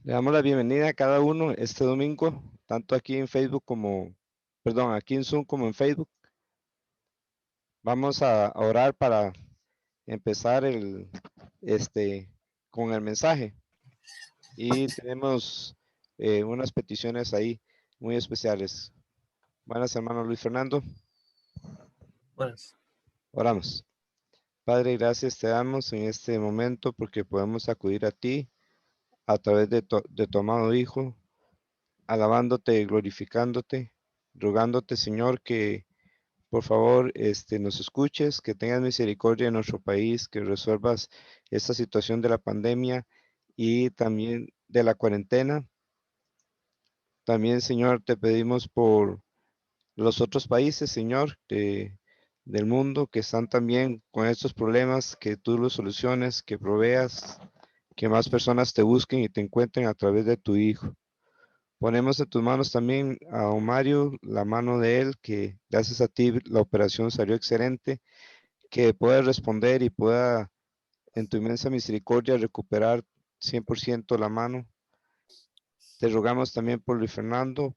Le damos la bienvenida a cada uno este domingo, tanto aquí en Facebook aquí en Zoom como en Facebook. Vamos a orar para empezar con el mensaje. Y tenemos unas peticiones ahí muy especiales. Buenas, hermano Luis Fernando. Buenas. Oramos. Padre, gracias te damos en este momento porque podemos acudir a ti a través de tu amado Hijo, alabándote, glorificándote, rogándote, Señor, que por favor, nos escuches, que tengas misericordia en nuestro país, que resuelvas esta situación de la pandemia y también de la cuarentena. También, Señor, te pedimos por los otros países, Señor, del mundo que están también con estos problemas, que tú los soluciones, que proveas, que más personas te busquen y te encuentren a través de tu Hijo. Ponemos en tus manos también a Omario, la mano de él, que gracias a ti la operación salió excelente, que pueda responder y pueda en tu inmensa misericordia recuperar 100% la mano. Te rogamos también por Luis Fernando,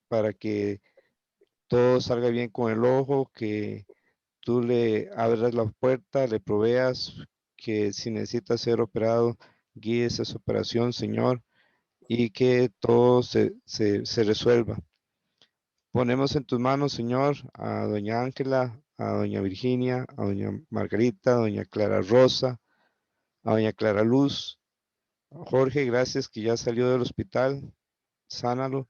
para que todo salga bien con el ojo, que tú le abras la puerta, le proveas, que si necesita ser operado, guíes esa operación, Señor, y que todo se resuelva. Ponemos en tus manos, Señor, a doña Ángela, a doña Virginia, a doña Margarita, a doña Clara Rosa, a doña Clara Luz. Jorge, gracias que ya salió del hospital. Sánalo,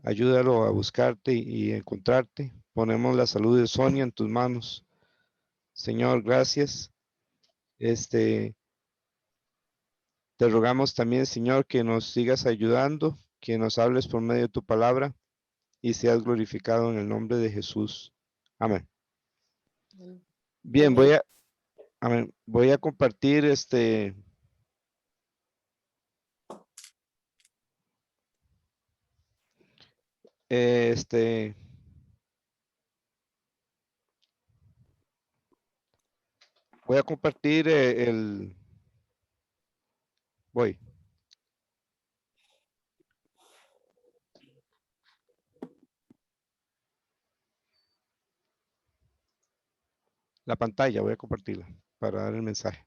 ayúdalo a buscarte y encontrarte. Ponemos la salud de Sonia en tus manos. Señor, gracias. Te rogamos también, Señor, que nos sigas ayudando, que nos hables por medio de tu palabra y seas glorificado en el nombre de Jesús. Amén. Bien, Amén. voy a compartir este, voy a compartir voy, la pantalla, voy a compartirla para dar el mensaje.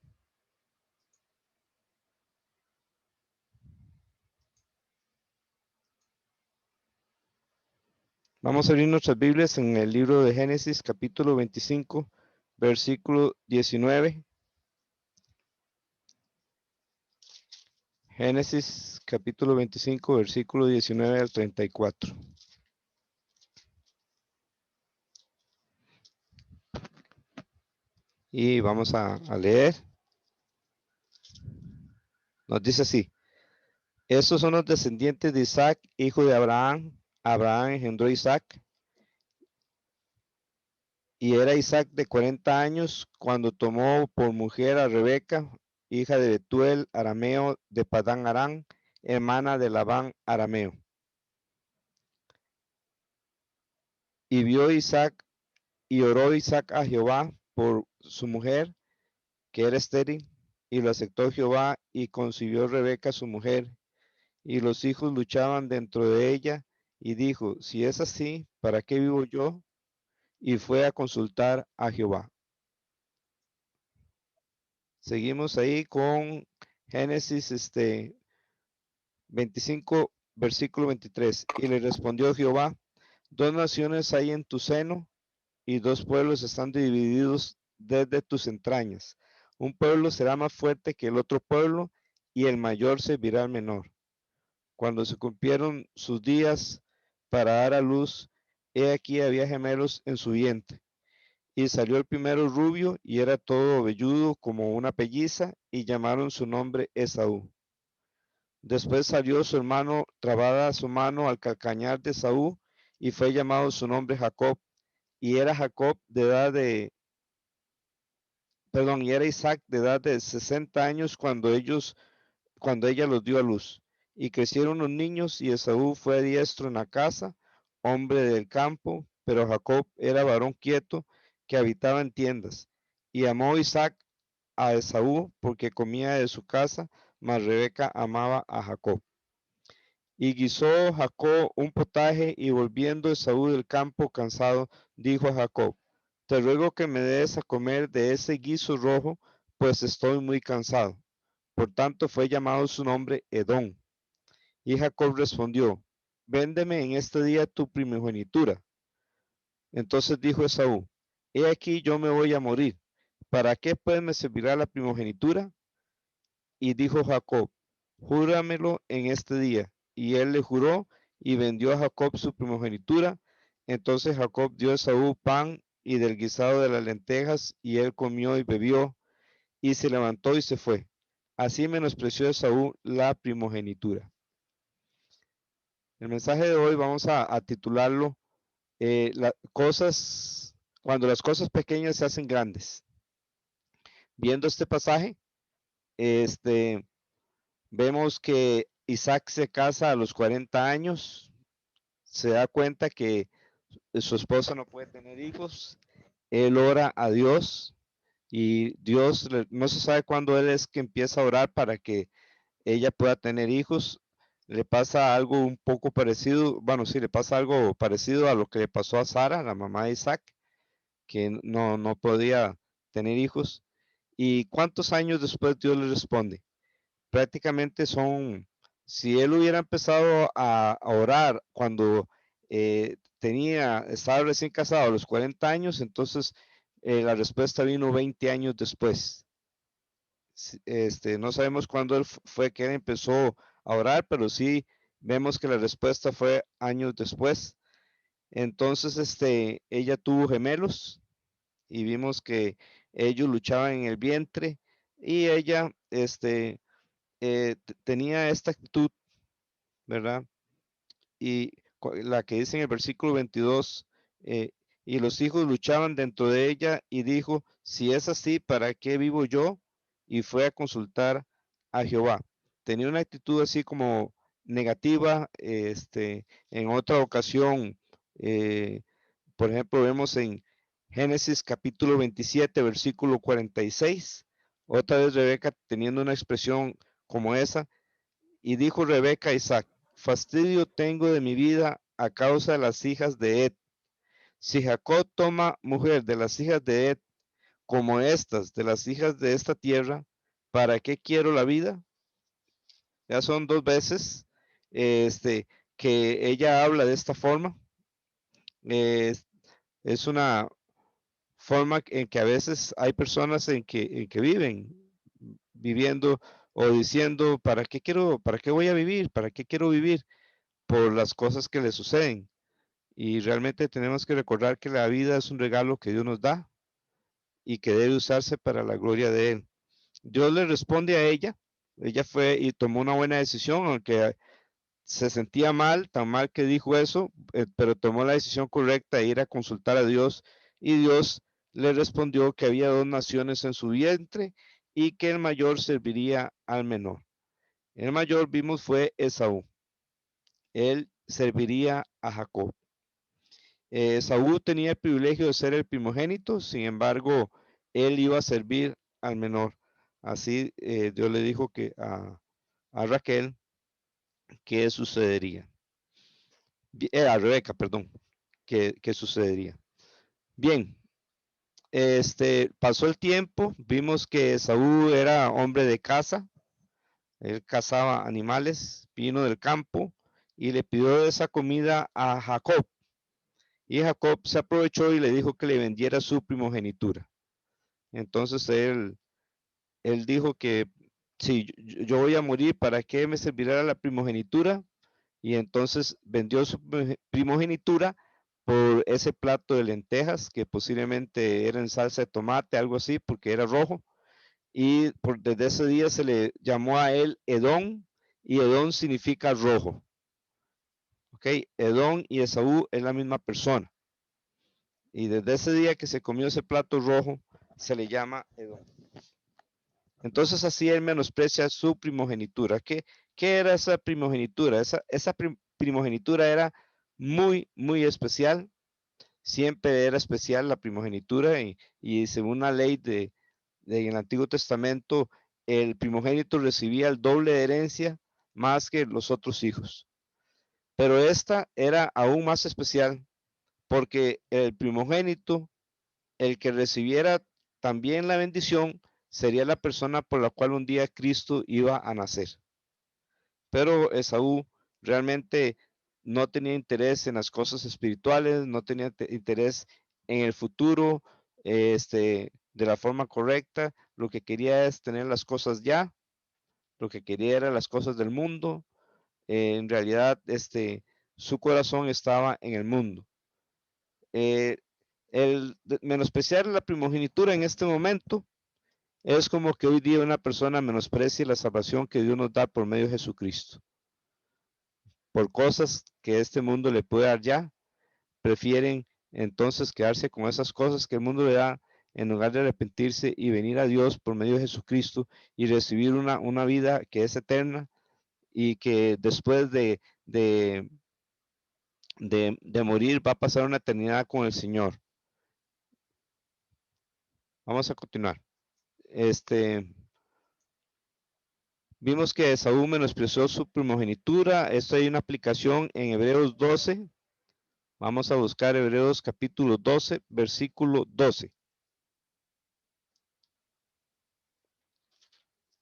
Vamos a abrir nuestras Biblias en el libro de Génesis, capítulo 25, versículo 19. Génesis, capítulo 25, versículo 19 al 34. Y vamos a leer. Nos dice así. Estos son los descendientes de Isaac, hijo de Abraham. Abraham engendró a Isaac. Y era Isaac de 40 años cuando tomó por mujer a Rebeca, hija de Betuel arameo de Padán Aram, hermana de Labán arameo. Y vio Isaac y oró Isaac a Jehová por su mujer, que era estéril, y lo aceptó Jehová y concibió Rebeca su mujer, y los hijos luchaban dentro de ella, y dijo, si es así, ¿para qué vivo yo? Y fue a consultar a Jehová. Seguimos ahí con Génesis 25, versículo 23. Y le respondió Jehová, dos naciones hay en tu seno y dos pueblos están divididos desde tus entrañas. Un pueblo será más fuerte que el otro pueblo y el mayor servirá al menor. Cuando se cumplieron sus días para dar a luz, he aquí había gemelos en su vientre. Y salió el primero rubio y era todo velludo como una pelliza y llamaron su nombre Esaú. Después salió su hermano trabada su mano al calcañar de Esaú y fue llamado su nombre Jacob. Y era Jacob de edad de, y era Isaac de edad de 60 años cuando ella los dio a luz. Y crecieron los niños y Esaú fue diestro en la casa, hombre del campo, pero Jacob era varón quieto que habitaba en tiendas. Y amó Isaac a Esaú porque comía de su casa, mas Rebeca amaba a Jacob. Y guisó Jacob un potaje, y volviendo Esaú del campo cansado, dijo a Jacob: Te ruego que me des a comer de ese guiso rojo, pues estoy muy cansado. Por tanto fue llamado su nombre Edom. Y Jacob respondió: Véndeme en este día tu primogenitura. Entonces dijo Esaú: He aquí yo me voy a morir. ¿Para qué pues me servirá la primogenitura? Y dijo Jacob: Júramelo en este día. Y él le juró, y vendió a Jacob su primogenitura. Entonces Jacob dio a Esaú pan y del guisado de las lentejas, y él comió y bebió, y se levantó y se fue. Así menospreció Esaú la primogenitura. El mensaje de hoy vamos a titularlo cosas, cuando las cosas pequeñas se hacen grandes. Viendo este pasaje, este, vemos que Isaac se casa a los 40 años, se da cuenta que su esposa no puede tener hijos, él ora a Dios y Dios no se sabe cuándo él es que empieza a orar para que ella pueda tener hijos. Le pasa algo un poco parecido, bueno, sí, le pasa algo parecido a lo que le pasó a Sara, la mamá de Isaac, que no podía tener hijos. ¿Y cuántos años después Dios le responde? Prácticamente son, si él hubiera empezado a orar cuando estaba recién casado a los 40 años, entonces la respuesta vino 20 años después. No sabemos cuándo él fue que él empezó a orar, pero sí vemos que la respuesta fue años después. Entonces, ella tuvo gemelos y vimos que ellos luchaban en el vientre y ella, tenía esta actitud, ¿verdad? Y la que dice en el versículo 22, eh, y los hijos luchaban dentro de ella y dijo, si es así, ¿para qué vivo yo? Y fue a consultar a Jehová. Tenía una actitud así como negativa, en otra ocasión, por ejemplo, vemos en Génesis capítulo 27, versículo 46, otra vez Rebeca teniendo una expresión como esa, y dijo Rebeca a Isaac, fastidio tengo de mi vida a causa de las hijas de Ed. Si Jacob toma mujer de las hijas de Ed, como estas, de las hijas de esta tierra, ¿para qué quiero la vida? Ya son dos veces que ella habla de esta forma. Es, es una forma en que a veces hay personas en que viven, viviendo o diciendo, para qué voy a vivir? ¿Para qué quiero vivir? Por las cosas que le suceden. Y realmente tenemos que recordar que la vida es un regalo que Dios nos da y que debe usarse para la gloria de Él. Dios le responde a ella fue y tomó una buena decisión, aunque se sentía mal, tan mal que dijo eso, pero tomó la decisión correcta de ir a consultar a Dios y Dios le respondió que había dos naciones en su vientre y que el mayor serviría al menor. El mayor vimos fue Esaú. Él serviría a Jacob. Saúl tenía el privilegio de ser el primogénito, sin embargo, él iba a servir al menor. Así Dios le dijo que a Raquel que sucedería. A Rebeca, perdón, que sucedería. Bien, pasó el tiempo, vimos que Saúl era hombre de caza, él cazaba animales, vino del campo y le pidió esa comida a Jacob. Y Jacob se aprovechó y le dijo que le vendiera su primogenitura. Entonces él dijo que si yo voy a morir, ¿para qué me servirá la primogenitura? Y entonces vendió su primogenitura por ese plato de lentejas que posiblemente era en salsa de tomate, algo así, porque era rojo. Y desde ese día se le llamó a él Edom, y Edom significa rojo. ¿Ok? Edom y Esaú es la misma persona. Y desde ese día que se comió ese plato rojo, se le llama Edom. Entonces así él menosprecia su primogenitura. ¿Qué era esa primogenitura? Esa primogenitura era muy, muy especial. Siempre era especial la primogenitura y según la ley en el Antiguo Testamento, el primogénito recibía el doble de herencia más que los otros hijos. Pero esta era aún más especial porque el primogénito, el que recibiera también la bendición, sería la persona por la cual un día Cristo iba a nacer. Pero Esaú realmente no tenía interés en las cosas espirituales, no tenía interés en el futuro, de la forma correcta. Lo que quería es tener las cosas ya, lo que quería era las cosas del mundo. En realidad, su corazón estaba en el mundo. Eh, el menospreciar la primogenitura en este momento es como que hoy día una persona menosprecie la salvación que Dios nos da por medio de Jesucristo. Por cosas que este mundo le puede dar ya, prefieren entonces quedarse con esas cosas que el mundo le da en lugar de arrepentirse y venir a Dios por medio de Jesucristo y recibir una vida que es eterna y que después de morir va a pasar una eternidad con el Señor. Vamos a continuar. Vimos que Esaú menospreció su primogenitura. Esto hay una aplicación en Hebreos 12. Vamos a buscar Hebreos capítulo 12, versículo 12.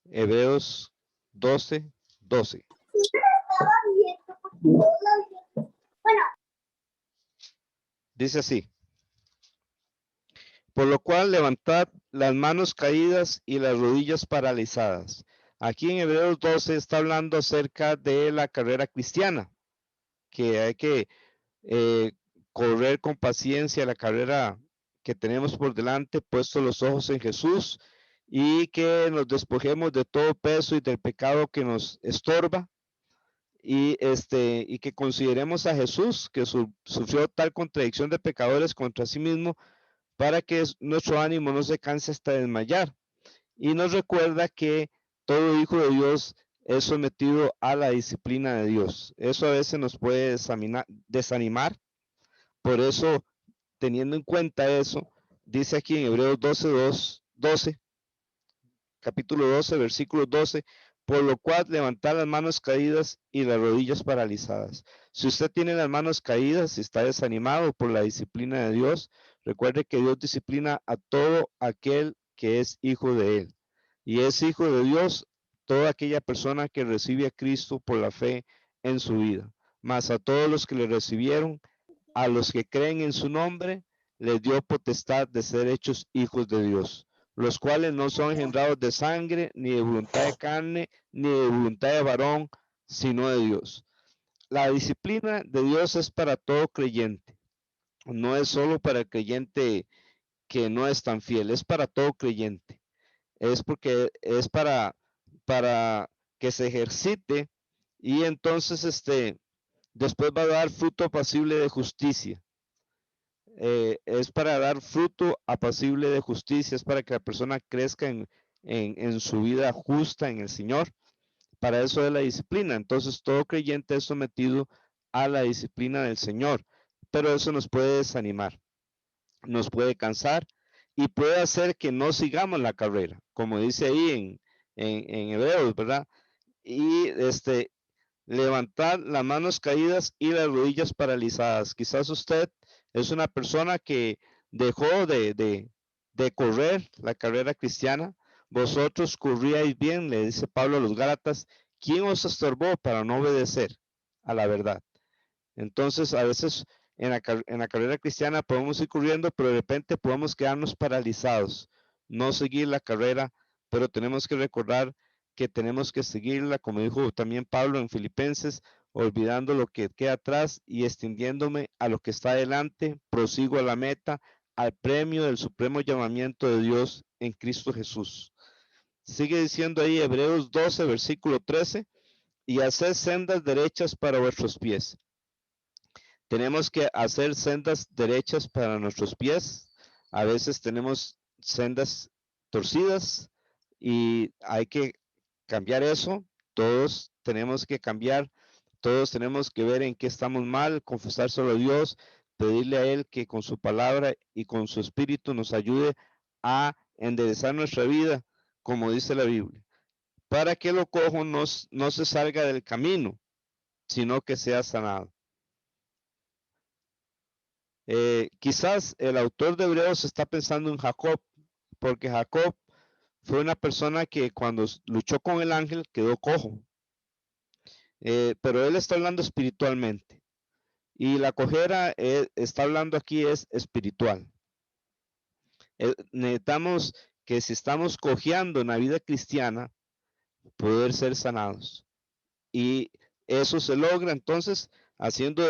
Hebreos 12, 12. Dice así: por lo cual levantad las manos caídas y las rodillas paralizadas. Aquí en Hebreos 12 está hablando acerca de la carrera cristiana, que hay que eh, correr con paciencia la carrera que tenemos por delante, puesto los ojos en Jesús, y que nos despojemos de todo peso y del pecado que nos estorba, y que consideremos a Jesús, que sufrió tal contradicción de pecadores contra sí mismo, para que nuestro ánimo no se canse hasta desmayar. Y nos recuerda que todo hijo de Dios es sometido a la disciplina de Dios. Eso a veces nos puede desanimar. Por eso, teniendo en cuenta eso, dice aquí en Hebreos 12, capítulo 12, versículo 12, por lo cual levantad las manos caídas y las rodillas paralizadas. Si usted tiene las manos caídas y está desanimado por la disciplina de Dios, recuerde que Dios disciplina a todo aquel que es hijo de él. Y es hijo de Dios toda aquella persona que recibe a Cristo por la fe en su vida. Mas a todos los que le recibieron, a los que creen en su nombre, les dio potestad de ser hechos hijos de Dios, los cuales no son engendrados de sangre, ni de voluntad de carne, ni de voluntad de varón, sino de Dios. La disciplina de Dios es para todo creyente, no es solo para el creyente que no es tan fiel, es para todo creyente. Es porque es para que se ejercite y entonces después va a dar fruto apacible de justicia. Es para dar fruto apacible de justicia, es para que la persona crezca en su vida justa en el Señor. Para eso es la disciplina. Entonces todo creyente es sometido a la disciplina del Señor, pero eso nos puede desanimar, nos puede cansar y puede hacer que no sigamos la carrera, como dice ahí en Hebreos, ¿verdad? Y levantar las manos caídas y las rodillas paralizadas. Quizás usted es una persona que dejó de correr la carrera cristiana. Vosotros corríais bien, le dice Pablo a los Gálatas. ¿Quién os estorbó para no obedecer a la verdad? Entonces, a veces en la carrera cristiana podemos ir corriendo, pero de repente podemos quedarnos paralizados, no seguir la carrera, pero tenemos que recordar que tenemos que seguirla, como dijo también Pablo en Filipenses, olvidando lo que queda atrás y extendiéndome a lo que está adelante, prosigo a la meta, al premio del supremo llamamiento de Dios en Cristo Jesús. Sigue diciendo ahí Hebreos 12, versículo 13, y haced sendas derechas para vuestros pies. Tenemos que hacer sendas derechas para nuestros pies. A veces tenemos sendas torcidas y hay que cambiar eso. Todos tenemos que cambiar. Todos tenemos que ver en qué estamos mal, confesárselo a Dios, pedirle a Él que con su palabra y con su espíritu nos ayude a enderezar nuestra vida, como dice la Biblia. para que lo cojo no se salga del camino, sino que sea sanado. Quizás el autor de Hebreos está pensando en Jacob, porque Jacob fue una persona que cuando luchó con el ángel quedó cojo. Pero él está hablando espiritualmente. Y la cojera está hablando aquí es espiritual. Necesitamos que si estamos cojeando en la vida cristiana, poder ser sanados. Y eso se logra entonces haciendo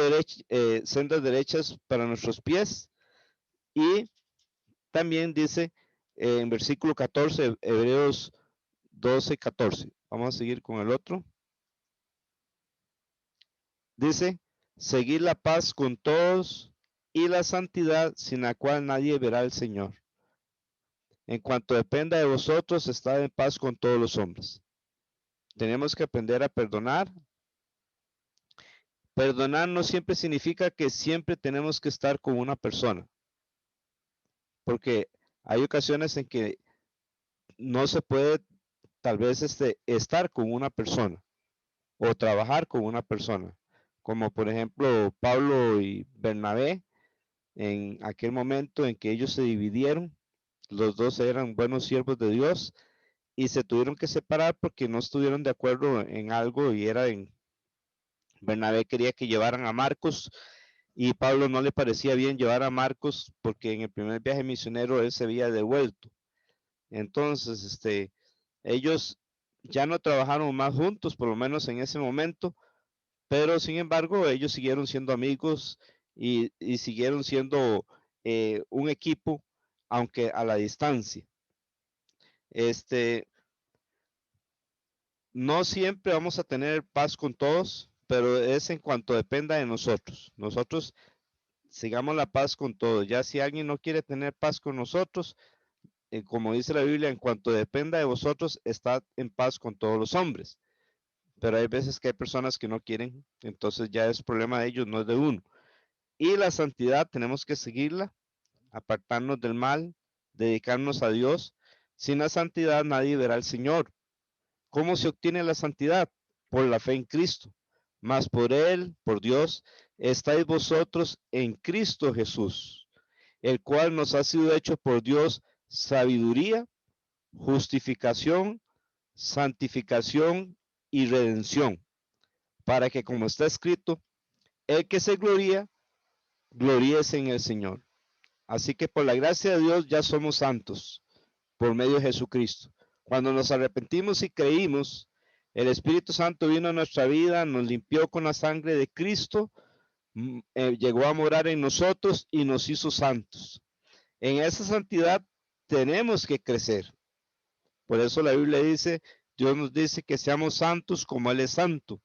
sendas derechas para nuestros pies. Y también dice en versículo 14, Hebreos 12, 14. Vamos a seguir con el otro. Dice, seguir la paz con todos y la santidad sin la cual nadie verá al Señor. En cuanto dependa de vosotros, estad en paz con todos los hombres. Tenemos que aprender a perdonar. Perdonar no siempre significa que siempre tenemos que estar con una persona, porque hay ocasiones en que no se puede tal vez estar con una persona o trabajar con una persona, como por ejemplo Pablo y Bernabé en aquel momento en que ellos se dividieron. Los dos eran buenos siervos de Dios y se tuvieron que separar porque no estuvieron de acuerdo en algo y era en Bernabé quería que llevaran a Marcos y Pablo no le parecía bien llevar a Marcos porque en el primer viaje misionero él se había devuelto. Entonces, ellos ya no trabajaron más juntos, por lo menos en ese momento, pero sin embargo ellos siguieron siendo amigos y siguieron siendo un equipo, aunque a la distancia. No siempre vamos a tener paz con todos, pero es en cuanto dependa de nosotros. Nosotros sigamos la paz con todos. Ya si alguien no quiere tener paz con nosotros, como dice la Biblia, en cuanto dependa de vosotros, estad en paz con todos los hombres. Pero hay veces que hay personas que no quieren, entonces ya es problema de ellos, no es de uno. Y la santidad tenemos que seguirla, apartarnos del mal, dedicarnos a Dios. Sin la santidad nadie verá al Señor. ¿Cómo se obtiene la santidad? Por la fe en Cristo. Mas por Él, por Dios, estáis vosotros en Cristo Jesús, el cual nos ha sido hecho por Dios sabiduría, justificación, santificación y redención, para que como está escrito, el que se gloría, gloríese en el Señor. Así que por la gracia de Dios ya somos santos por medio de Jesucristo. Cuando nos arrepentimos y creímos, el Espíritu Santo vino a nuestra vida, nos limpió con la sangre de Cristo, llegó a morar en nosotros y nos hizo santos. En esa santidad tenemos que crecer. Por eso la Biblia dice, Dios nos dice que seamos santos como Él es santo.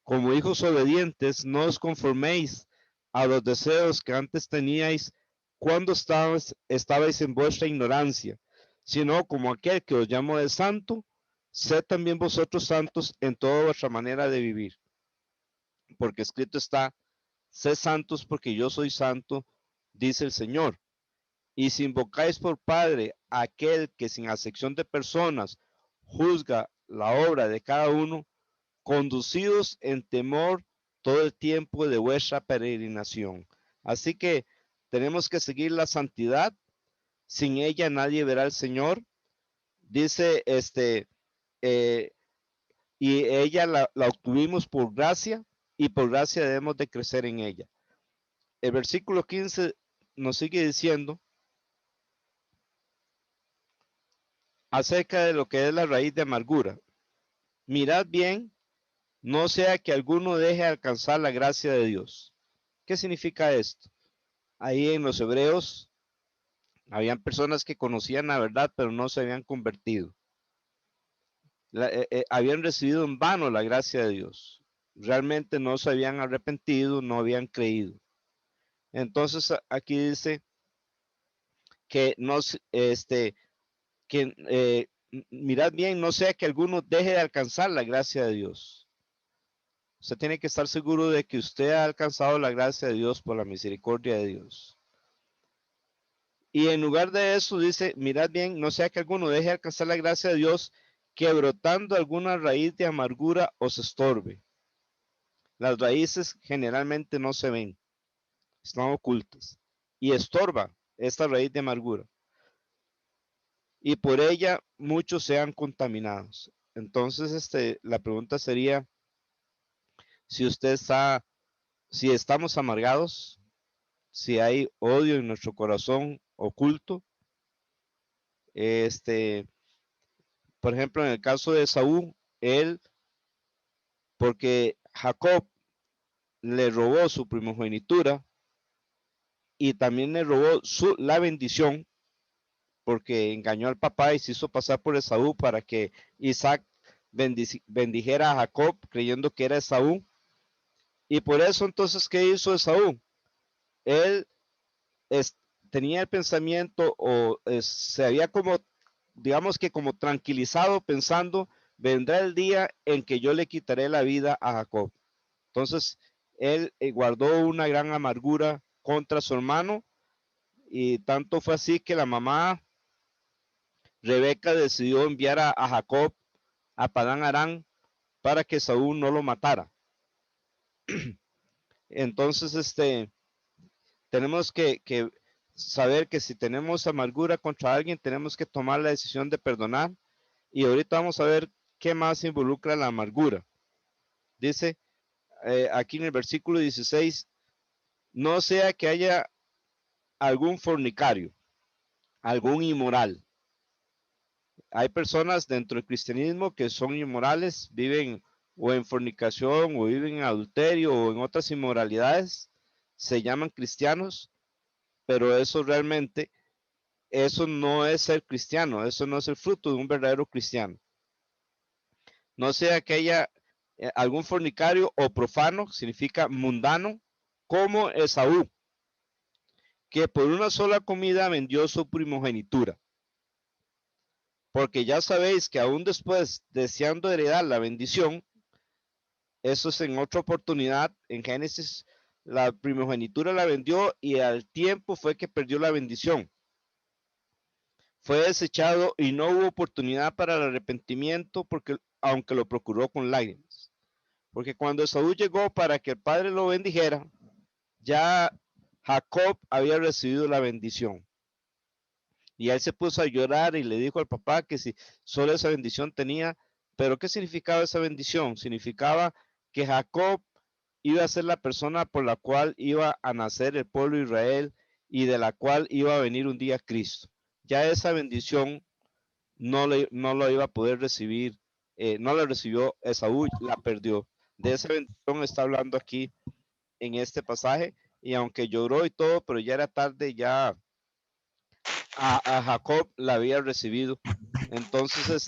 Como hijos obedientes, no os conforméis a los deseos que antes teníais cuando estabais en vuestra ignorancia, sino como aquel que os llamó de santo, sed también vosotros santos en toda vuestra manera de vivir. Porque escrito está, sed santos porque yo soy santo, dice el Señor. Y si invocáis por Padre a aquel que sin acepción de personas juzga la obra de cada uno, conducidos en temor todo el tiempo de vuestra peregrinación. Así que tenemos que seguir la santidad. Sin ella nadie verá al Señor. Dice eh, y ella la obtuvimos por gracia y por gracia debemos de crecer en ella. El versículo 15 nos sigue diciendo acerca de lo que es la raíz de amargura. Mirad bien, no sea que alguno deje de alcanzar la gracia de Dios. ¿Qué significa esto? Ahí en los hebreos habían personas que conocían la verdad, pero no se habían convertido. Habían recibido en vano la gracia de Dios. Realmente no se habían arrepentido, no habían creído. Entonces aquí dice que mirad bien, no sea que alguno deje de alcanzar la gracia de Dios. Usted tiene que estar seguro de que usted ha alcanzado la gracia de Dios por la misericordia de Dios. Y en lugar de eso dice, mirad bien, no sea que alguno deje de alcanzar la gracia de Dios que brotando alguna raíz de amargura os estorbe. Las raíces generalmente no se ven, están ocultas, y estorba esta raíz de amargura. Y por ella muchos sean contaminados. Entonces, la pregunta sería, si usted está, si estamos amargados, si hay odio en nuestro corazón oculto, por ejemplo, en el caso de Saúl, él, porque Jacob le robó su primogenitura y también le robó la bendición, porque engañó al papá y se hizo pasar por Esaú para que Isaac bendijera a Jacob creyendo que era Esaú. Y por eso entonces, ¿qué hizo Esaú? Él tenía el pensamiento o se había como, digamos que como tranquilizado pensando, vendrá el día en que yo le quitaré la vida a Jacob. Entonces, él guardó una gran amargura contra su hermano y tanto fue así que la mamá Rebeca decidió enviar a Jacob a Padán Aram para que Saúl no lo matara. Entonces, tenemos que saber que si tenemos amargura contra alguien, tenemos que tomar la decisión de perdonar. Y ahorita vamos a ver qué más involucra la amargura. Dice aquí en el versículo 16, no sea que haya algún fornicario, algún inmoral. Hay personas dentro del cristianismo que son inmorales, viven o en fornicación, o viven en adulterio, o en otras inmoralidades, se llaman cristianos, pero eso realmente, eso no es ser cristiano, eso no es el fruto de un verdadero cristiano. No sea que haya algún fornicario o profano, significa mundano, como Esaú, que por una sola comida vendió su primogenitura. Porque ya sabéis que aún después, deseando heredar la bendición, eso es en otra oportunidad, en Génesis, la primogenitura la vendió y al tiempo fue que perdió la bendición. Fue desechado y no hubo oportunidad para el arrepentimiento porque, aunque lo procuró con lágrimas. Porque cuando Esaú llegó para que el padre lo bendijera, ya Jacob había recibido la bendición. Y él se puso a llorar y le dijo al papá que si solo esa bendición tenía, pero ¿qué significaba esa bendición? Significaba que Jacob iba a ser la persona por la cual iba a nacer el pueblo de Israel y de la cual iba a venir un día Cristo. Ya esa bendición no lo iba a poder recibir, no la recibió Esaú, la perdió. De esa bendición está hablando aquí en este pasaje, y aunque lloró y todo, pero ya era tarde, ya a Jacob la había recibido. Entonces,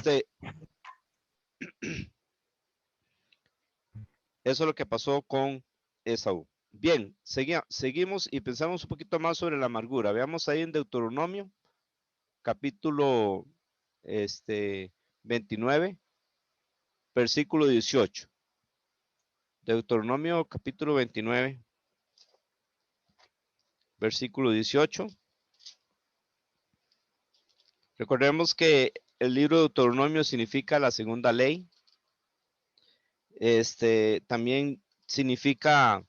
eso es lo que pasó con Esaú. Bien, seguimos y pensamos un poquito más sobre la amargura. Veamos ahí en Deuteronomio, capítulo 29, versículo 18. Deuteronomio, capítulo 29, versículo 18. Recordemos que el libro de Deuteronomio significa la segunda ley. También significa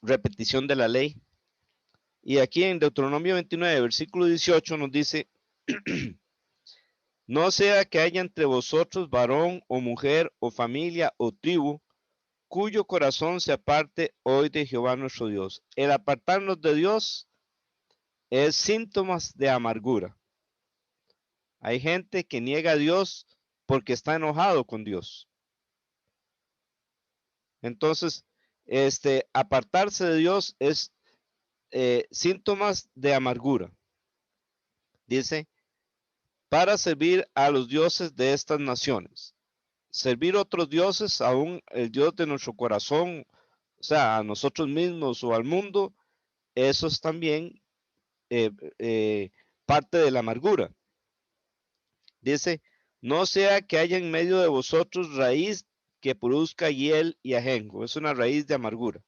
repetición de la ley. Y aquí en Deuteronomio 29, versículo 18 nos dice, no sea que haya entre vosotros varón o mujer o familia o tribu, cuyo corazón se aparte hoy de Jehová nuestro Dios. El apartarnos de Dios es síntomas de amargura. Hay gente que niega a Dios porque está enojado con Dios. Entonces, apartarse de Dios es síntomas de amargura. Dice, para servir a los dioses de estas naciones. Servir a otros dioses, aún el Dios de nuestro corazón, o sea, a nosotros mismos o al mundo, eso es también eh, eh, parte de la amargura. Dice, no sea que haya en medio de vosotros raíz que produzca hiel y ajenjo. Es una raíz de amargura.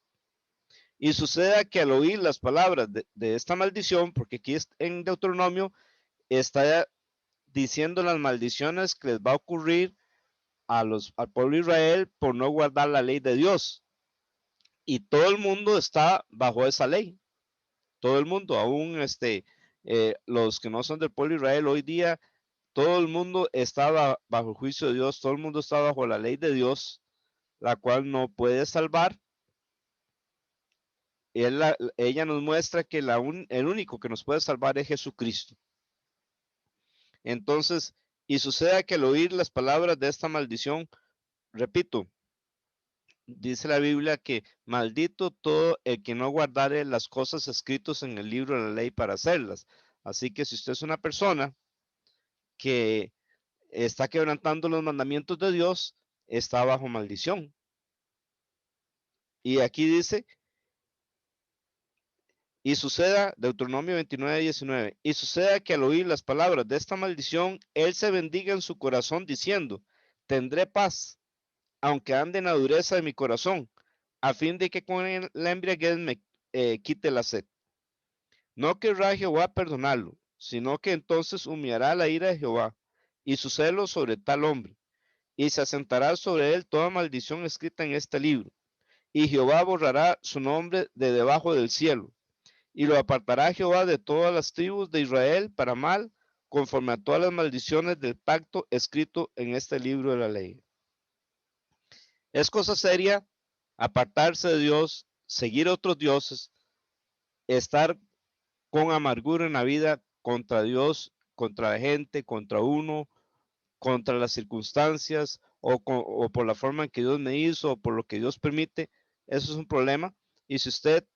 Y suceda que al oír las palabras de esta maldición, porque aquí en Deuteronomio está diciendo las maldiciones que les va a ocurrir al pueblo de Israel por no guardar la ley de Dios. Y todo el mundo está bajo esa ley. Todo el mundo, aún los que no son del pueblo de Israel hoy día, todo el mundo está bajo el juicio de Dios, todo el mundo está bajo la ley de Dios, la cual no puede salvar. Ella nos muestra que el único que nos puede salvar es Jesucristo. Entonces, y sucede que al oír las palabras de esta maldición, repito, dice la Biblia que maldito todo el que no guardare las cosas escritas en el libro de la ley para hacerlas. Así que si usted es una persona que está quebrantando los mandamientos de Dios, está bajo maldición. Y aquí dice, y suceda, Deuteronomio 29:19, y suceda que al oír las palabras de esta maldición, él se bendiga en su corazón diciendo, tendré paz, aunque ande en la dureza de mi corazón, a fin de que con la embriaguez me quite la sed. No querrá Jehová perdonarlo, sino que entonces humillará la ira de Jehová y su celo sobre tal hombre, y se asentará sobre él toda maldición escrita en este libro, y Jehová borrará su nombre de debajo del cielo, y lo apartará Jehová de todas las tribus de Israel para mal, conforme a todas las maldiciones del pacto escrito en este libro de la ley. Es cosa seria apartarse de Dios, seguir otros dioses, estar con amargura en la vida contra Dios, contra la gente, contra uno, contra las circunstancias o por la forma en que Dios me hizo o por lo que Dios permite. Eso es un problema. Y si usted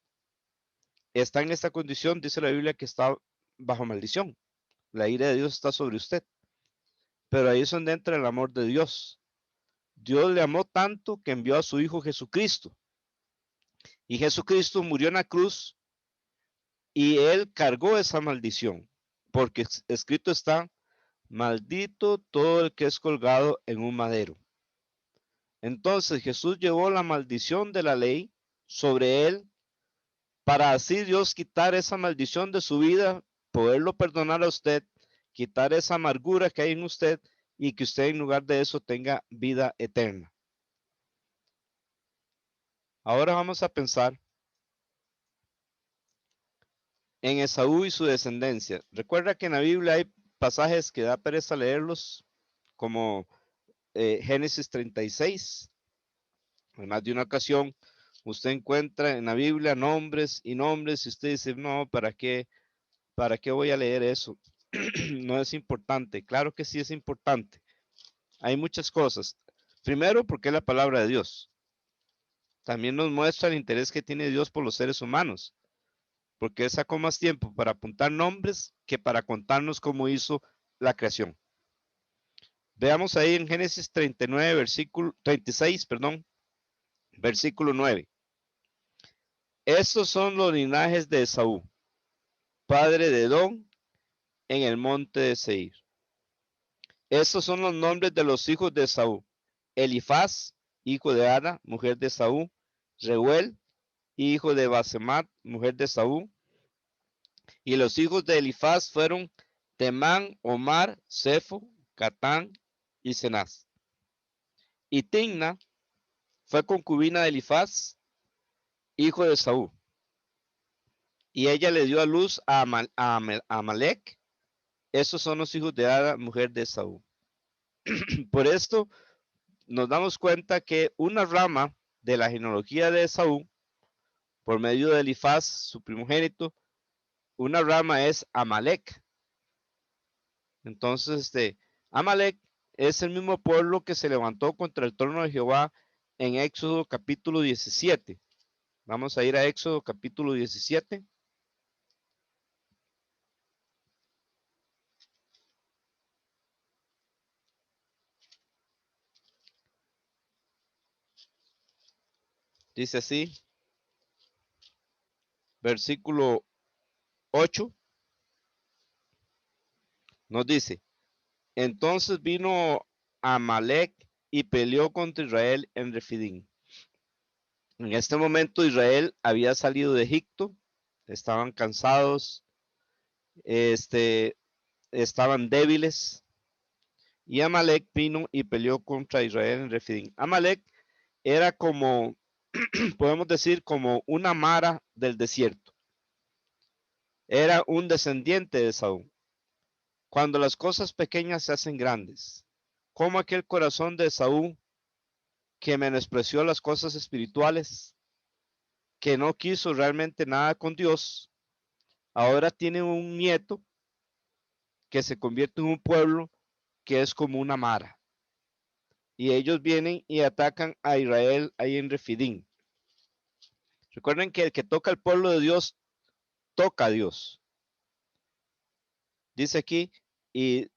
está en esta condición, dice la Biblia que está bajo maldición. La ira de Dios está sobre usted. Pero ahí es donde entra el amor de Dios. Dios le amó tanto que envió a su Hijo Jesucristo. Y Jesucristo murió en la cruz y él cargó esa maldición. Porque escrito está, maldito todo el que es colgado en un madero. Entonces Jesús llevó la maldición de la ley sobre él para así Dios quitar esa maldición de su vida, poderlo perdonar a usted, quitar esa amargura que hay en usted y que usted en lugar de eso tenga vida eterna. Ahora vamos a pensar en Esaú y su descendencia. Recuerda que en la Biblia hay pasajes que da pereza leerlos, como Génesis 36. En más de una ocasión, usted encuentra en la Biblia nombres y nombres y usted dice, no, ¿para qué? ¿Para qué voy a leer eso? No es importante. Claro que sí es importante. Hay muchas cosas. Primero, porque es la palabra de Dios. También nos muestra el interés que tiene Dios por los seres humanos, porque Él sacó más tiempo para apuntar nombres que para contarnos cómo hizo la creación. Veamos ahí en Génesis 39, versículo 36, perdón, versículo 9. Estos son los linajes de Esaú, padre de Edom, en el monte de Seir. Estos son los nombres de los hijos de Esaú: Elifaz, hijo de Ada, mujer de Esaú; Reuel, hijo de Basemat, mujer de Esaú. Y los hijos de Elifaz fueron Temán, Omar, Sefo, Catán y Cenaz. Y Timna fue concubina de Elifaz, hijo de Esaú. Y ella le dio a luz a Amalek. Esos son los hijos de Ada, mujer de Esaú. Por esto nos damos cuenta que una rama de la genealogía de Esaú, por medio de Elifaz, su primogénito, una rama es Amalek. Entonces, Amalek es el mismo pueblo que se levantó contra el trono de Jehová en Éxodo capítulo 17. Vamos a ir a Éxodo capítulo 17. Dice así, versículo 8, nos dice, entonces vino Amalek y peleó contra Israel en Refidim. En este momento Israel había salido de Egipto, estaban cansados, estaban débiles, y Amalek vino y peleó contra Israel en Refidim. Amalek era como, podemos decir, como una mara del desierto. Era un descendiente de Saúl. Cuando las cosas pequeñas se hacen grandes, como aquel corazón de Saúl que menospreció las cosas espirituales, que no quiso realmente nada con Dios, ahora tiene un nieto que se convierte en un pueblo que es como una mara. Y ellos vienen y atacan a Israel ahí en Refidim. Recuerden que el que toca el pueblo de Dios, toca a Dios. Dice aquí, y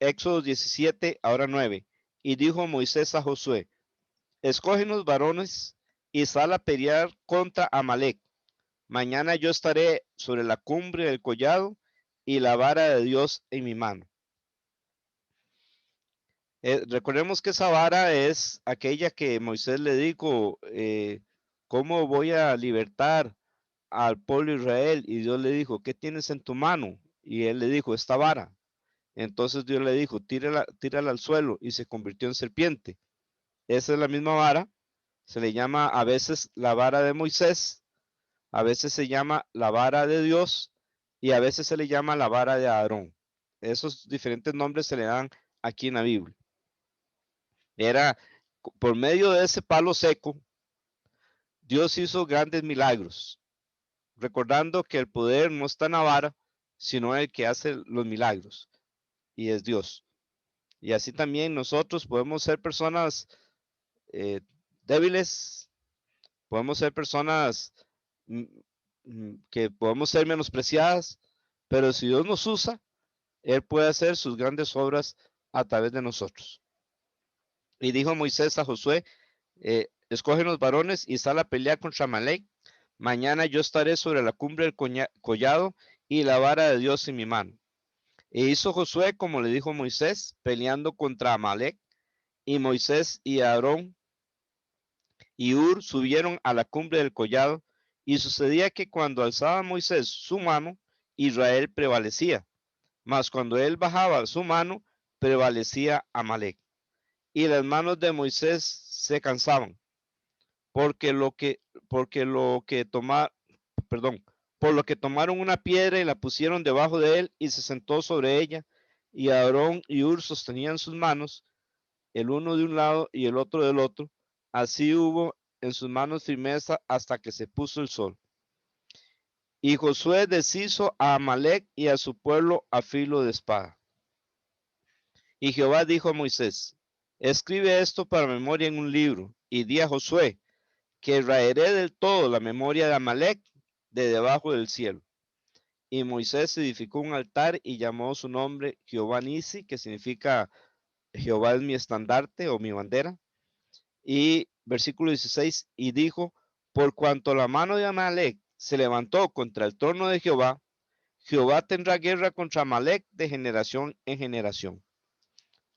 Éxodo 17, ahora 9. Y dijo Moisés a Josué, escógenos varones y sal a pelear contra Amalek. Mañana yo estaré sobre la cumbre del collado y la vara de Dios en mi mano. Recordemos que esa vara es aquella que Moisés le dijo, ¿cómo voy a libertar al pueblo de Israel? Y Dios le dijo, ¿qué tienes en tu mano? Y él le dijo, esta vara. Entonces Dios le dijo, tírala al suelo y se convirtió en serpiente. Esa es la misma vara, se le llama a veces la vara de Moisés, a veces se llama la vara de Dios y a veces se le llama la vara de Aarón. Esos diferentes nombres se le dan aquí en la Biblia. Era por medio de ese palo seco, Dios hizo grandes milagros, recordando que el poder no está en la vara, sino el que hace los milagros, y es Dios. Y así también nosotros podemos ser personas débiles, podemos ser personas mm, que podemos ser menospreciadas, pero si Dios nos usa, Él puede hacer sus grandes obras a través de nosotros. Y dijo Moisés a Josué, escógenos varones y sal a pelear contra Amalek. Mañana yo estaré sobre la cumbre del collado y la vara de Dios en mi mano. E hizo Josué como le dijo Moisés, peleando contra Amalek. Y Moisés y Aarón y Ur subieron a la cumbre del collado. Y sucedía que cuando alzaba Moisés su mano, Israel prevalecía. Mas cuando él bajaba su mano, prevalecía Amalek. Y las manos de Moisés se cansaban porque lo que tomar, perdón, por lo que tomaron una piedra y la pusieron debajo de él y se sentó sobre ella, y Aarón y Ur sostenían sus manos, el uno de un lado y el otro del otro, así hubo en sus manos firmeza hasta que se puso el sol. Y Josué deshizo a Amalek y a su pueblo a filo de espada. Y Jehová dijo a Moisés, escribe esto para memoria en un libro, y di a Josué, que raeré del todo la memoria de Amalek de debajo del cielo. Y Moisés edificó un altar y llamó su nombre Jehová Nisi, que significa Jehová es mi estandarte o mi bandera. Y versículo 16, y dijo, por cuanto la mano de Amalek se levantó contra el trono de Jehová, Jehová tendrá guerra contra Amalek de generación en generación.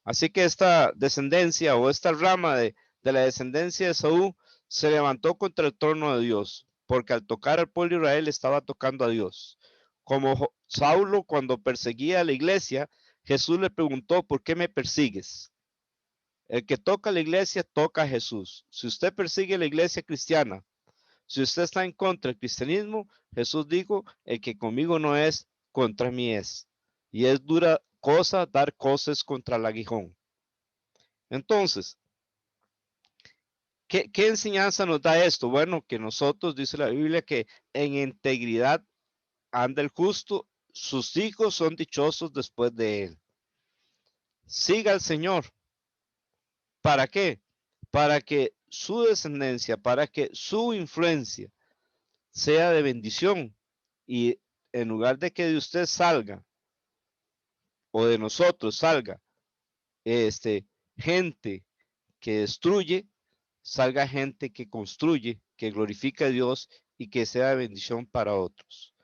Así que esta descendencia o esta rama de la descendencia de Saúl se levantó contra el trono de Dios, porque al tocar al pueblo de Israel estaba tocando a Dios. Como Saulo cuando perseguía a la iglesia, Jesús le preguntó, ¿por qué me persigues? El que toca la iglesia toca a Jesús. Si usted persigue la iglesia cristiana, si usted está en contra del cristianismo, Jesús dijo, el que conmigo no es, contra mí es. Y es dura cosa dar cosas contra el aguijón. Entonces, ¿qué enseñanza nos da esto? Bueno, que nosotros, dice la Biblia, que en integridad anda el justo, sus hijos son dichosos después de él. Siga al Señor. ¿Para qué? Para que su descendencia, para que su influencia sea de bendición y en lugar de que de usted salga o de nosotros salga gente que destruye, salga gente que construye, que glorifica a Dios y que sea de bendición para otros.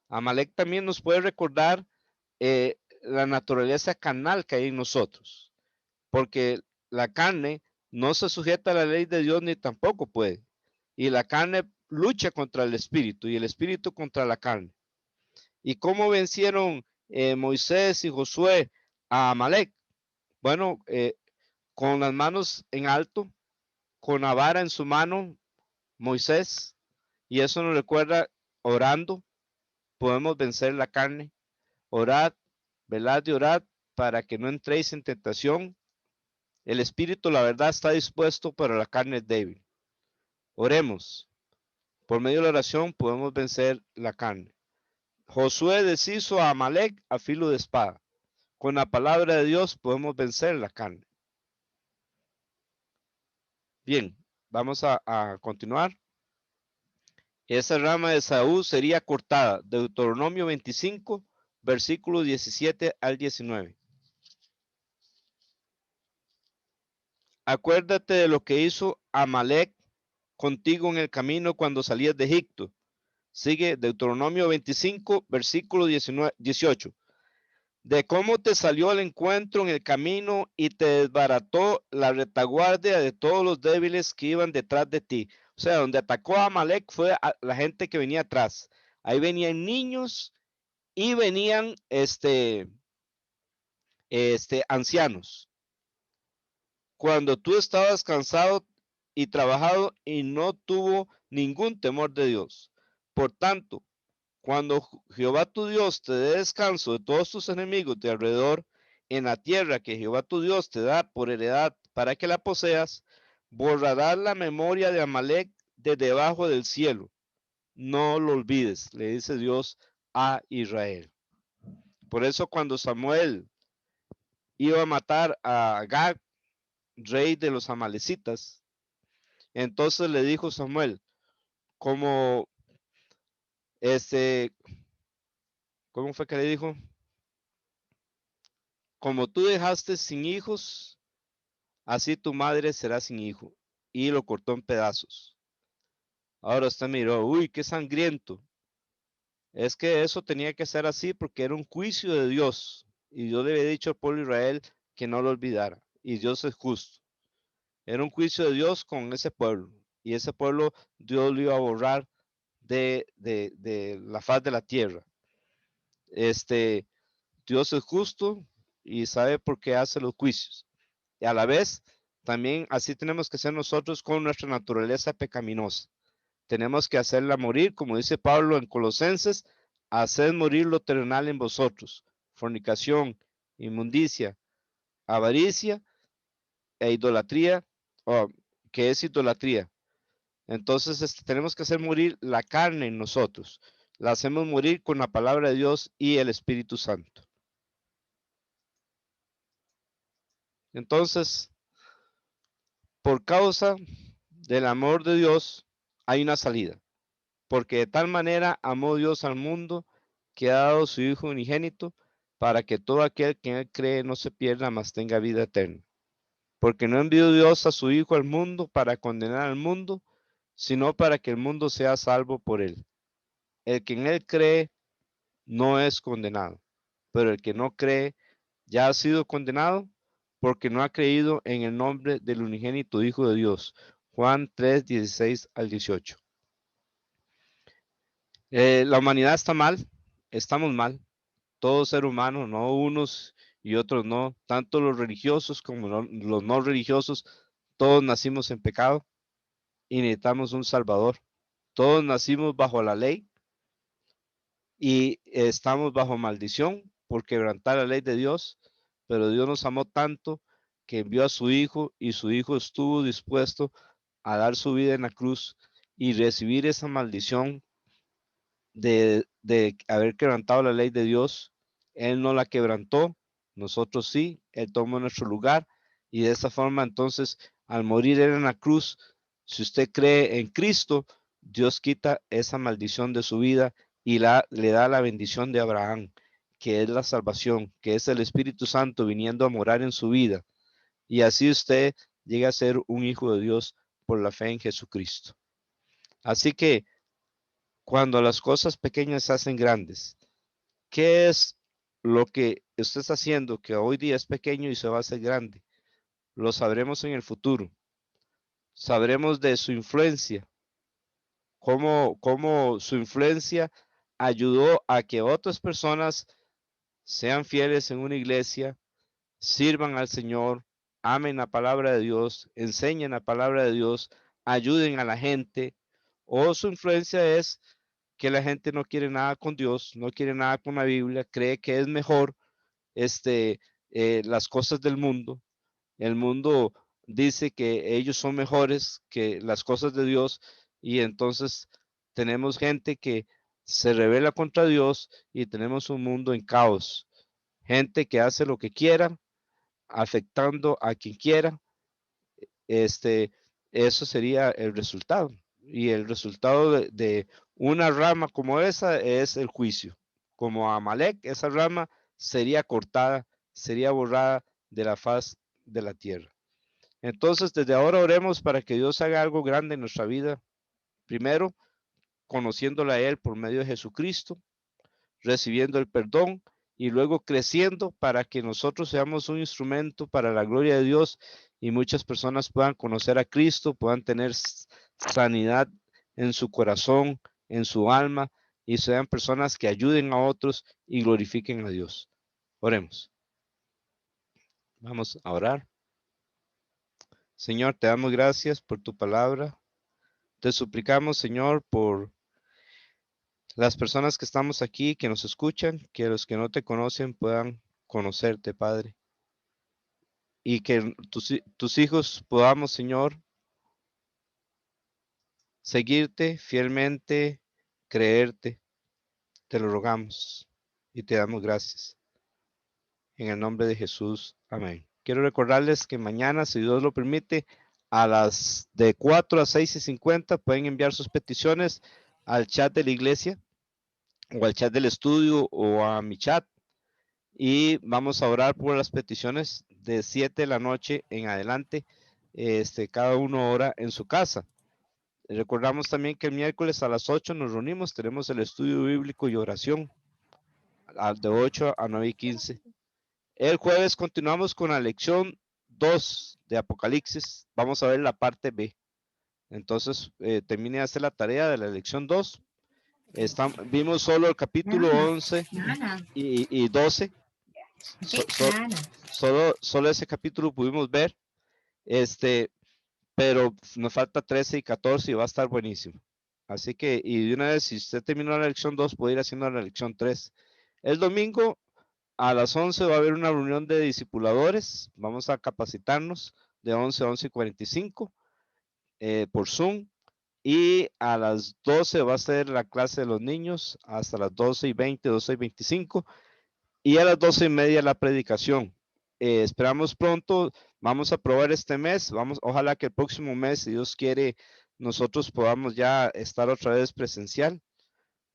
Amalek también nos puede recordar la naturaleza carnal que hay en nosotros, porque la carne no se sujeta a la ley de Dios ni tampoco puede. Y la carne lucha contra el espíritu y el espíritu contra la carne. ¿Y cómo vencieron Moisés y Josué a Amalek? Bueno, con las manos en alto, con la vara en su mano, Moisés, y eso nos recuerda orando, podemos vencer la carne. Orad, velad y orad para que no entréis en tentación. El espíritu, la verdad, está dispuesto, pero la carne es débil. Oremos. Por medio de la oración podemos vencer la carne. Josué deshizo a Amalek a filo de espada. Con la palabra de Dios podemos vencer la carne. Bien, vamos a continuar. Esa rama de Saúl sería cortada. Deuteronomio 25, versículos 17 al 19. Acuérdate de lo que hizo Amalek contigo en el camino cuando salías de Egipto. Sigue Deuteronomio 25, versículo 18. De cómo te salió al encuentro en el camino y te desbarató la retaguardia de todos los débiles que iban detrás de ti. O sea, donde atacó a Amalek fue a la gente que venía atrás. Ahí venían niños y venían ancianos. Cuando tú estabas cansado y trabajado y no tuvo ningún temor de Dios. Por tanto, cuando Jehová tu Dios te dé descanso de todos tus enemigos de alrededor en la tierra que Jehová tu Dios te da por heredad para que la poseas, borrarás la memoria de Amalek de debajo del cielo. No lo olvides, le dice Dios a Israel. Por eso cuando Samuel iba a matar a Agag, rey de los amalecitas, entonces le dijo Samuel, como este, ¿cómo fue que le dijo? Como tú dejaste sin hijos, así tu madre será sin hijo. Y lo cortó en pedazos. Ahora usted miró, uy, qué sangriento. Es que eso tenía que ser así porque era un juicio de Dios. Y Dios le había dicho al pueblo de Israel que no lo olvidara. Y Dios es justo. Era un juicio de Dios con ese pueblo. Y ese pueblo Dios lo iba a borrar de la faz de la tierra. Dios es justo y sabe por qué hace los juicios. Y a la vez, también así tenemos que ser nosotros con nuestra naturaleza pecaminosa. Tenemos que hacerla morir, como dice Pablo en Colosenses, hacer morir lo terrenal en vosotros, fornicación, inmundicia, avaricia e idolatría, oh, que es idolatría. Entonces tenemos que hacer morir la carne en nosotros. La hacemos morir con la palabra de Dios y el Espíritu Santo. Entonces, por causa del amor de Dios, hay una salida. Porque de tal manera amó Dios al mundo que ha dado su Hijo unigénito para que todo aquel que en él cree no se pierda, mas tenga vida eterna. Porque no envió Dios a su Hijo al mundo para condenar al mundo, sino para que el mundo sea salvo por él. El que en él cree no es condenado, pero el que no cree ya ha sido condenado porque no ha creído en el nombre del unigénito Hijo de Dios. Juan 3, 16 al 18. La humanidad está mal, estamos mal, todo ser humano, no unos y otros no, tanto los religiosos como los no religiosos, todos nacimos en pecado y necesitamos un Salvador. Todos nacimos bajo la ley y estamos bajo maldición por quebrantar la ley de Dios, pero Dios nos amó tanto que envió a su Hijo y su Hijo estuvo dispuesto a dar su vida en la cruz y recibir esa maldición de haber quebrantado la ley de Dios. Él no la quebrantó, nosotros sí, Él tomó nuestro lugar y de esa forma entonces al morir Él en la cruz, si usted cree en Cristo, Dios quita esa maldición de su vida y le da la bendición de Abraham, que es la salvación, que es el Espíritu Santo viniendo a morar en su vida. Y así usted llega a ser un hijo de Dios por la fe en Jesucristo. Así que cuando las cosas pequeñas se hacen grandes, ¿qué es lo que usted está haciendo que hoy día es pequeño y se va a hacer grande? Lo sabremos en el futuro. Sabremos de su influencia, cómo su influencia ayudó a que otras personas sean fieles en una iglesia, sirvan al Señor, amen la palabra de Dios, enseñen la palabra de Dios, ayuden a la gente, o su influencia es que la gente no quiere nada con Dios, no quiere nada con la Biblia, cree que es mejor este, las cosas del mundo. El mundo dice que ellos son mejores que las cosas de Dios y entonces tenemos gente que se revela contra Dios y tenemos un mundo en caos. Gente que hace lo que quiera, afectando a quien quiera. Este, eso sería el resultado. Y el resultado de una rama como esa es el juicio. Como Amalek, esa rama sería cortada, sería borrada de la faz de la tierra. Entonces, desde ahora oremos para que Dios haga algo grande en nuestra vida. Primero, conociéndole a Él por medio de Jesucristo, recibiendo el perdón y luego creciendo para que nosotros seamos un instrumento para la gloria de Dios y muchas personas puedan conocer a Cristo, puedan tener sanidad en su corazón, en su alma y sean personas que ayuden a otros y glorifiquen a Dios. Oremos. Vamos a orar. Señor, te damos gracias por tu palabra. Te suplicamos, Señor, por las personas que estamos aquí, que nos escuchan, que los que no te conocen puedan conocerte, Padre. Y que tus hijos podamos, Señor, seguirte fielmente, creerte. Te lo rogamos y te damos gracias. En el nombre de Jesús. Amén. Quiero recordarles que mañana, si Dios lo permite, a las de 4 a 6:50 pueden enviar sus peticiones al chat de la iglesia o al chat del estudio o a mi chat y vamos a orar por las peticiones de 7 de la noche en adelante, cada uno ora en su casa. Recordamos también que el miércoles a las 8 nos reunimos, tenemos el estudio bíblico y oración de 8 a 9:15. El jueves continuamos con la lección 2 de Apocalipsis, vamos a ver la parte B. Entonces, termine de hacer la tarea de la lección 2. Vimos solo el capítulo 11 y 12. Solo ese capítulo pudimos ver, pero nos falta 13 y 14 y va a estar buenísimo. Así que, y de una vez, si usted terminó la lección 2, puede ir haciendo la lección 3. El domingo a las 11 va a haber una reunión de discipuladores. Vamos a capacitarnos de 11 a 11:45 por Zoom. Y a las 12 va a ser la clase de los niños hasta las 12:20, 12:25. Y a las 12:30 la predicación. Esperamos pronto, vamos a probar este mes, ojalá que el próximo mes, si Dios quiere, nosotros podamos ya estar otra vez presencial.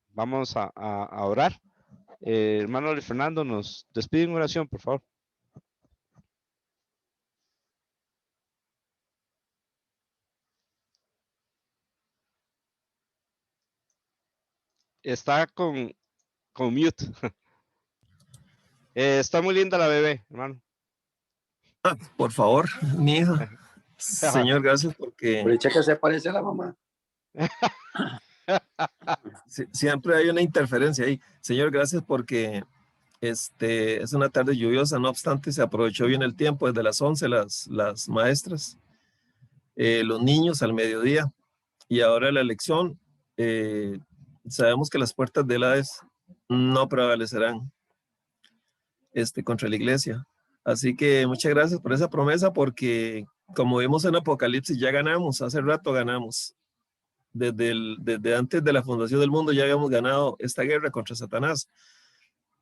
Vamos a orar. Hermano Fernando, nos despide en oración, por favor. Está con mute. Está muy linda la bebé, hermano. Por favor, mi hija. Señor, gracias porque... Pero que se parece a la mamá. Siempre hay una interferencia ahí. Señor, gracias porque es una tarde lluviosa, no obstante se aprovechó bien el tiempo, desde las 11 las maestras, los niños al mediodía y ahora la elección. Sabemos que las puertas del Hades no prevalecerán contra la iglesia. Así que muchas gracias por esa promesa porque como vimos en Apocalipsis ya ganamos, hace rato ganamos. Desde antes de la fundación del mundo ya habíamos ganado esta guerra contra Satanás.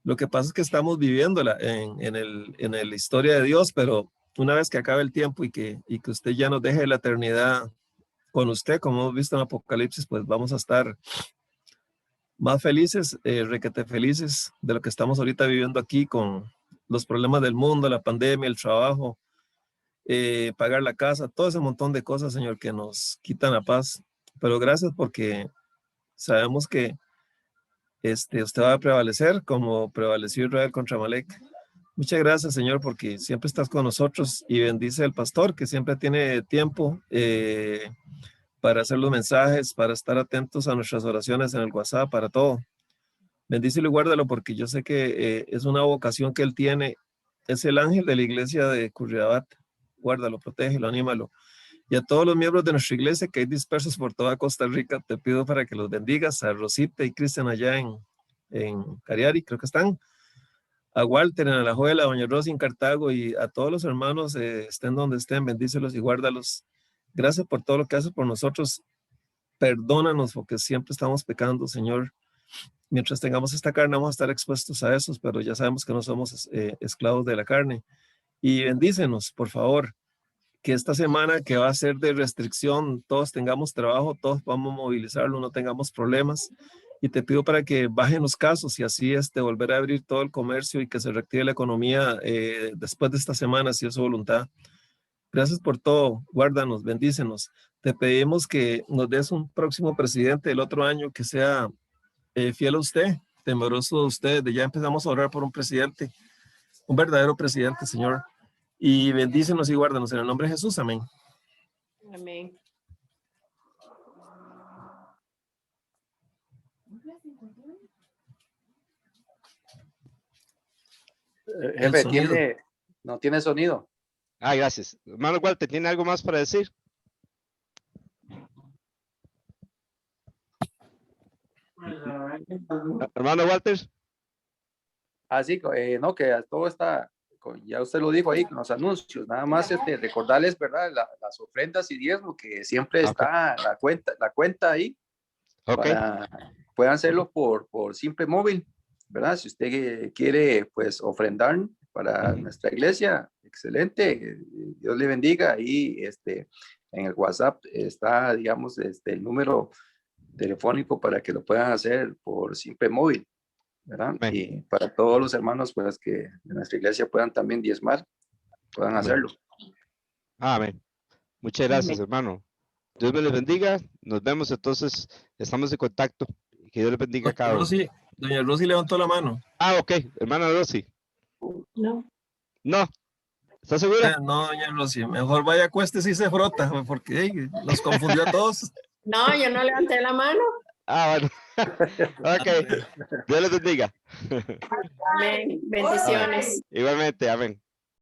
Lo que pasa es que estamos viviéndola en la historia de Dios, pero una vez que acabe el tiempo y que usted ya nos deje la eternidad con usted, como hemos visto en Apocalipsis, pues vamos a estar más felices, requete felices de lo que estamos ahorita viviendo aquí con los problemas del mundo, la pandemia, el trabajo, pagar la casa, todo ese montón de cosas, Señor, que nos quitan la paz. Pero gracias porque sabemos que usted va a prevalecer como prevaleció Israel contra Amalek. Muchas gracias, Señor, porque siempre estás con nosotros y bendice al pastor que siempre tiene tiempo para hacer los mensajes, para estar atentos a nuestras oraciones en el WhatsApp, para todo. Bendícelo y guárdalo porque yo sé que es una vocación que él tiene es el ángel de la iglesia de Curridabat. Guárdalo, protégelo, anímalo. Y a todos los miembros de nuestra iglesia que hay dispersos por toda Costa Rica, te pido para que los bendigas, a Rosita y Cristian allá en Cariari, creo que están, a Walter en Alajuela, a doña Rosy en Cartago, y a todos los hermanos, estén donde estén, bendícelos y guárdalos. Gracias por todo lo que haces por nosotros. Perdónanos porque siempre estamos pecando, Señor. Mientras tengamos esta carne vamos a estar expuestos a esos, pero ya sabemos que no somos esclavos de la carne. Y bendícenos, por favor, que esta semana que va a ser de restricción, todos tengamos trabajo, todos vamos a movilizarlo, no tengamos problemas. Y te pido para que bajen los casos y así volver a abrir todo el comercio y que se reactive la economía después de esta semana, si es su voluntad. Gracias por todo, guárdanos, bendícenos. Te pedimos que nos des un próximo presidente el otro año que sea fiel a usted, temeroso de usted. Ya empezamos a orar por un presidente, un verdadero presidente, Señor. Y bendícenos y guárdanos en el nombre de Jesús. Amén. Amén. Jefe, no tiene sonido. Ah, gracias. Hermano Walter, ¿tiene algo más para decir? Hermano Walter. Así, no, que todo está, ya usted lo dijo ahí con los anuncios, nada más recordarles, ¿verdad? Las ofrendas y diezmo, que siempre está la cuenta ahí, para puedan hacerlo por Simple Móvil, ¿verdad? Si usted quiere, pues, ofrendar para nuestra iglesia, excelente, Dios le bendiga. Ahí, en el WhatsApp está, digamos, el número telefónico para que lo puedan hacer por Simple Móvil, ¿verdad? Amén. Y para todos los hermanos, pues, que de nuestra iglesia puedan también diezmar, puedan hacerlo. Amén. Muchas gracias, hermano. Dios me les bendiga. Nos vemos entonces. Estamos en contacto. Que Dios les bendiga a cada uno. Doña Rosy levantó la mano. Ah, ok. Hermana Rosy. No. No. ¿Estás segura? No, doña Rosy. Mejor vaya, acuéstese y se frota, porque nos confundió a todos. No, yo no levanté la mano. Ah, bueno. Ok. Dios les bendiga. Amén. Bendiciones. Igualmente, amén.